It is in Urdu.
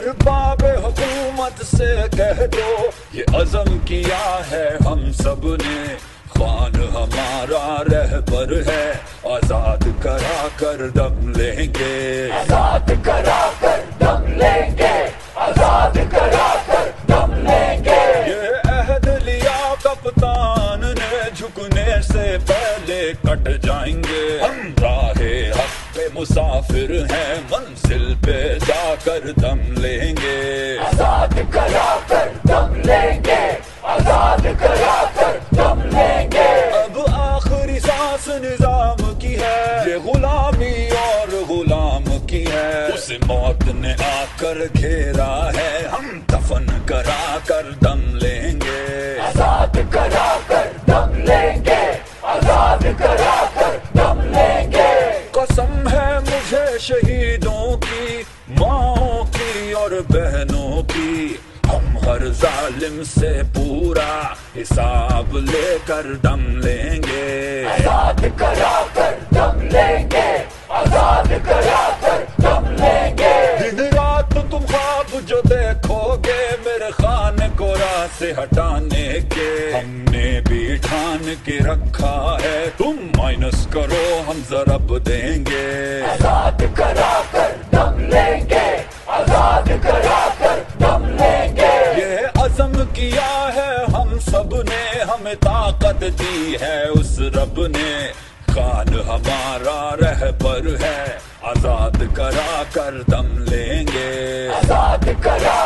ارباب حکومت سے کہہ دو یہ عزم کیا ہے ہم سب نے، خوان ہمارا رہبر ہے، آزاد کرا کر دم لیں گے، آزاد کرا کر دم لیں گے، آزاد کرا کر دم لیں گے۔ یہ عہد لیا کپتان نے، جھکنے سے پہلے کٹ جائیں گے، ہم راہ حق پہ مسافر ہیں، منزل پہ جا کر دم لیں گے، آزاد کرا کر دم لیں گے، آزاد کرا کر دم لیں گے۔ اب آخری سانس نظام کی ہے، یہ غلامی اور غلام کی ہے، اسے موت نے آ کر گھیرا ہے، ہم دفن کرا کر دم لیں گے، آزاد کرا کر دم لیں گے، آزاد کرا کر دم لیں گے۔ قسم ہے مجھے شہیدوں کی، ماؤں کی اور بہنوں کی، ہم ہر ظالم سے پورا حساب لے کر دم لیں گے، آزاد کرا کر دم لیں گے، آزاد کرا کر دم لیں گے۔ دن رات تم خواب جو دیکھو گے میرے خان کو راہ سے ہٹانے کے، ہم نے بھی ٹھان کے رکھا ہے، تم مائنس کرو ہم ضرب دیں گے، آزاد کرا کر دم لیں گے، آزاد کرا کر دم لیں گے۔ یہ عزم کیا ہے ہم سب نے، ہمیں طاقت دی ہے اس رب نے، خان ہمارا رہبر ہے، آزاد کرا کر دم لیں گے، آزاد کرا